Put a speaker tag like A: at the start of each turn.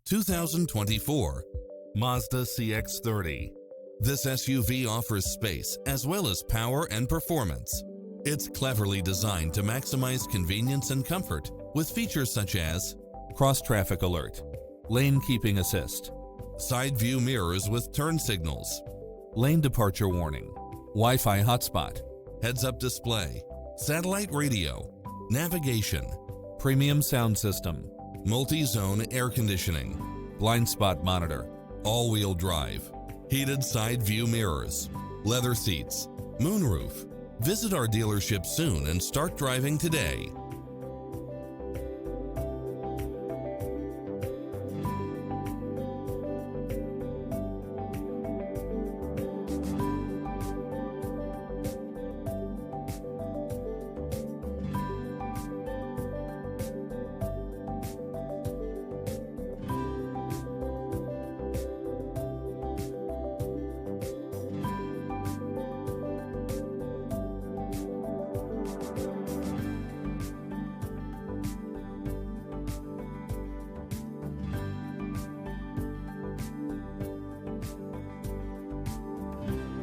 A: 2024 Mazda CX-30. This SUV offers space as well as power and performance. It's cleverly designed to maximize convenience and comfort with features such as cross-traffic alert, lane keeping assist, side view mirrors with turn signals, lane departure warning, Wi-Fi hotspot, heads-up display, satellite radio, navigation, premium sound system, multi-zone air conditioning, blind spot monitor, all-wheel drive, heated side view mirrors, leather seats, moonroof. Visit our dealership soon and start driving today.